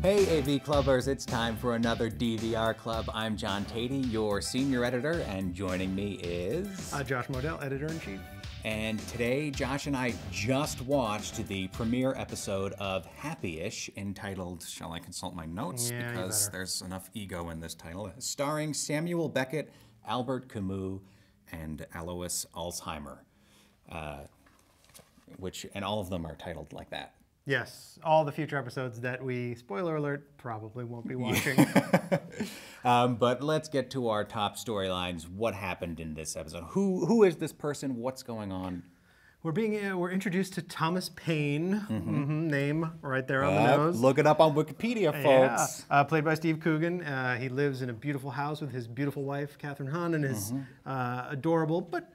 Hey AV Clubbers, it's time for another DVR Club. I'm John Teti, your senior editor, and joining me is... Josh Modell, editor-in-chief. And today, Josh and I just watched the premiere episode of Happyish, entitled, shall I consult my notes? Yeah, because there's enough ego in this title. Starring Samuel Beckett, Albert Camus, and Alois Alzheimer. And all of them are titled like that. Yes, all the future episodes that we, spoiler alert, probably won't be watching. But let's get to our top storylines. What happened in this episode? Who is this person? What's going on? We're introduced to Thomas Paine, name right there on the nose. Look it up on Wikipedia, folks. Yeah. Played by Steve Coogan. He lives in a beautiful house with his beautiful wife, Catherine Hahn, and his adorable, but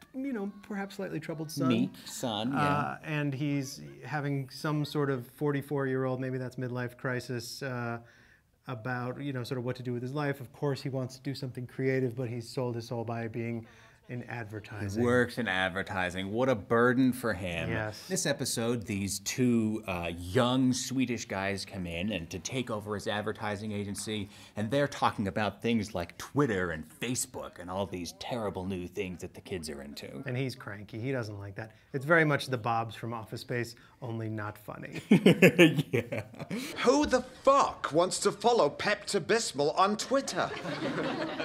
perhaps slightly troubled son. Meek son, yeah. And he's having some sort of 44-year-old, maybe that's midlife crisis, about sort of what to do with his life. Of course, he wants to do something creative, but he's sold his soul by being in advertising. He works in advertising. What a burden for him. Yes. This episode, these two young Swedish guys come in and to take over his advertising agency, and they're talking about things like Twitter and Facebook and all these terrible new things that the kids are into. And he's cranky. He doesn't like that. It's very much the Bobs from Office Space, only not funny. Yeah. Who the fuck wants to follow Pepto-Bismol on Twitter?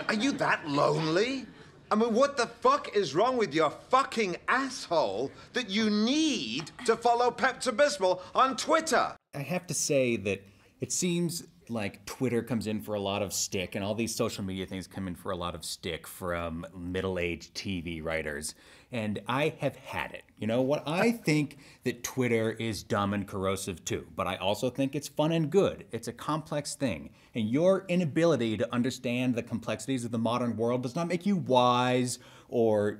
Are you that lonely? I mean, what the fuck is wrong with your fucking asshole that you need to follow Pepto-Bismol on Twitter? I have to say that it seems like Twitter comes in for a lot of stick, and all these social media things come in for a lot of stick from middle-aged TV writers. And I have had it. You know what? I think that Twitter is dumb and corrosive too, but I also think it's fun and good. It's a complex thing. And your inability to understand the complexities of the modern world does not make you wise or,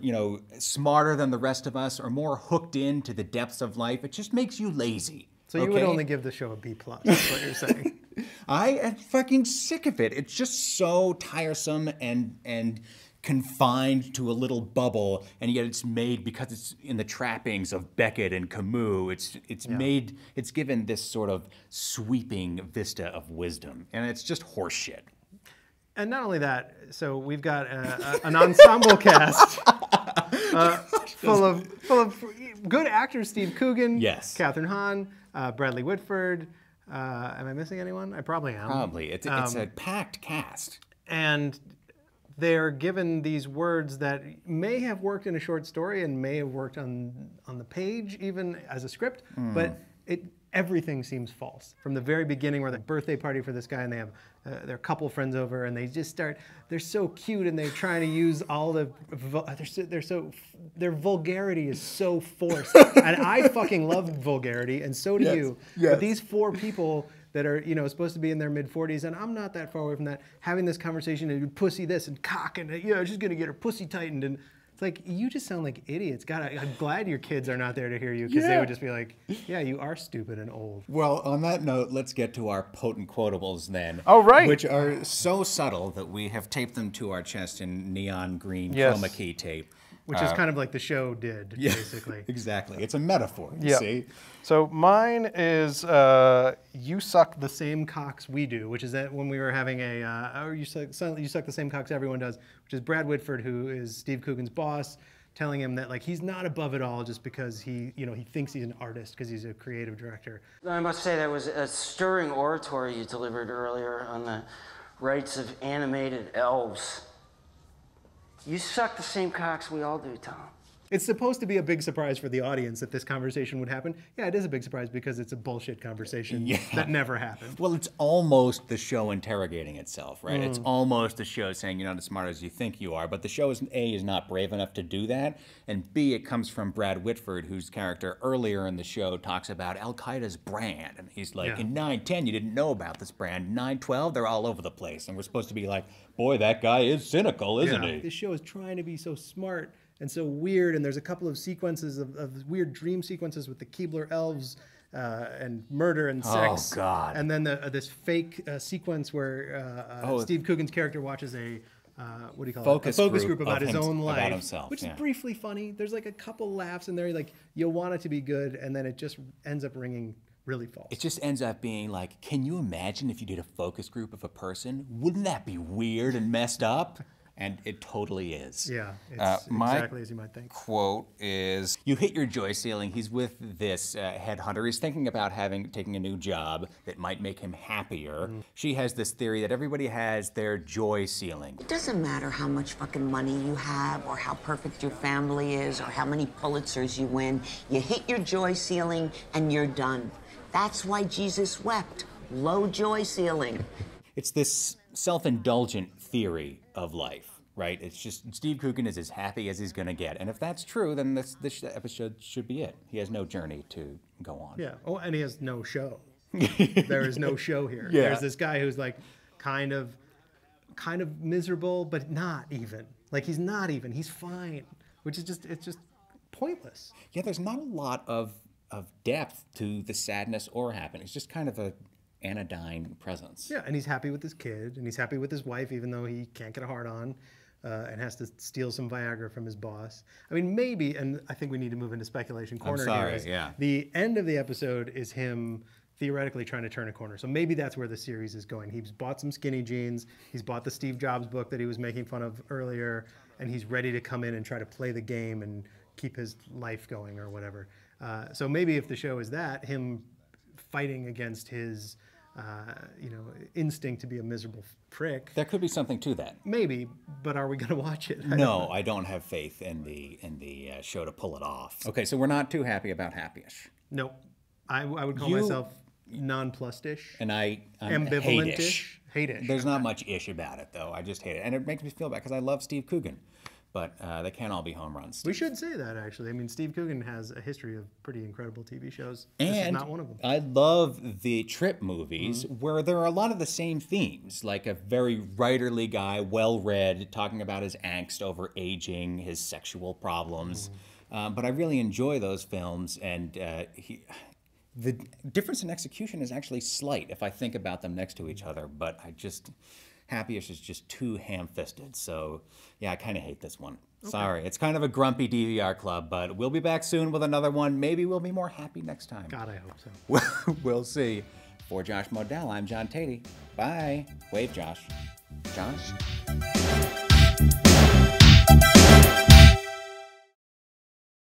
smarter than the rest of us or more hooked into the depths of life. It just makes you lazy. So you would only give the show a B+, that's what you're saying. I am fucking sick of it. It's just so tiresome and confined to a little bubble, and yet it's made because it's in the trappings of Beckett and Camus. It's given this sort of sweeping vista of wisdom, and it's just horseshit. And not only that, so we've got an ensemble cast full of good actors. Steve Coogan, yes, Catherine Hahn, Bradley Whitford. Am I missing anyone? I probably am. Probably. It's a packed cast. And they're given these words that may have worked in a short story and may have worked on the page, even as a script, but everything seems false. From the very beginning, where the birthday party for this guy, and they have their couple friends over, and they just they're so cute, and they're trying to use all the, their vulgarity is so forced. And I fucking love vulgarity, and so do you. Yes. But these four people that are, supposed to be in their mid-40s, and I'm not that far away from that, having this conversation, and pussy this, and cock, and, she's gonna get her pussy tightened, and it's like, you just sound like idiots. God, I'm glad your kids are not there to hear you, because they would just be like, yeah, you are stupid and old. Well, on that note, let's get to our potent quotables then. Oh, right. Which are so subtle that we have taped them to our chest in neon green chroma key tape. Which is kind of like the show did, basically. Exactly. It's a metaphor, you see? So mine is, you suck the same cocks we do, which is that when we were having you suck the same cocks everyone does, which is Brad Whitford, who is Steve Coogan's boss, telling him that he's not above it all just because he thinks he's an artist because he's a creative director. I must say that was a stirring oratory you delivered earlier on the rights of animated elves. You suck the same cocks we all do, Tom. It's supposed to be a big surprise for the audience that this conversation would happen. Yeah, it is a big surprise because it's a bullshit conversation that never happened. Well, it's almost the show interrogating itself, right? It's almost the show saying you're not as smart as you think you are, but the show is not brave enough to do that, and B, it comes from Brad Whitford, whose character earlier in the show talks about Al-Qaeda's brand, and he's like, in 9/10, you didn't know about this brand. 9/12, they're all over the place, and we're supposed to be like, boy, that guy is cynical, isn't he? This show is trying to be so smart and so weird, and there's a couple of sequences of weird dream sequences with the Keebler elves and murder and sex. Oh, God. And then this fake sequence where Steve Coogan's character watches a what do you call focus it? A focus group about his own life, about himself, which is briefly funny. There's like a couple laughs in there, like you want it to be good, and then it just ends up ringing really false. It just ends up being like, can you imagine if you did a focus group of a person? Wouldn't that be weird and messed up? And it totally is. Yeah, it's exactly as you might think. Quote is, you hit your joy ceiling. He's with this headhunter. He's thinking about taking a new job that might make him happier. She has this theory that everybody has their joy ceiling. It doesn't matter how much fucking money you have or how perfect your family is or how many Pulitzers you win. You hit your joy ceiling and you're done. That's why Jesus wept. Low joy ceiling. It's this self-indulgent theory of life, right? It's just Steve Coogan is as happy as he's going to get. And if that's true, then this episode should be it. He has no journey to go on. Yeah. Oh, and he has no show. There is no show here. Yeah. There's this guy who's like kind of miserable, but not even. Like he's not even. He's fine, which is it's just pointless. Yeah, there's not a lot of depth to the sadness or happiness. It's just kind of a anodyne presence. Yeah, and he's happy with his kid, and he's happy with his wife, even though he can't get a hard on, and has to steal some Viagra from his boss. I mean, maybe, and I think we need to move into speculation corner. I'm sorry, here. yeah. The end of the episode is him theoretically trying to turn a corner. So maybe that's where the series is going. He's bought some skinny jeans. He's bought the Steve Jobs book that he was making fun of earlier, and he's ready to come in and try to play the game and keep his life going or whatever. So maybe if the show is that, him fighting against his instinct to be a miserable prick. There could be something to that. Maybe, but are we going to watch it? No, I don't have faith in the show to pull it off. Okay, so we're not too happy about Happyish. Nope. I would call myself nonplussed-ish. And I'm ambivalent-ish. Hate-ish. There's not much ish about it, though. I just hate it. And it makes me feel bad because I love Steve Coogan. But they can't all be home runs. We should say that, actually. I mean, Steve Coogan has a history of pretty incredible TV shows. This is not one of them. I love the trip movies where there are a lot of the same themes, like a very writerly guy, well-read, talking about his angst over aging, his sexual problems. But I really enjoy those films, and the difference in execution is actually slight if I think about them next to each other, but Happyish is just too ham-fisted, so yeah, I kind of hate this one. Okay. Sorry, it's kind of a grumpy DVR Club, but we'll be back soon with another one. Maybe we'll be more happy next time. God, I hope so. We'll see. For Josh Modell, I'm John Teti. Bye. Wave, Josh. Josh?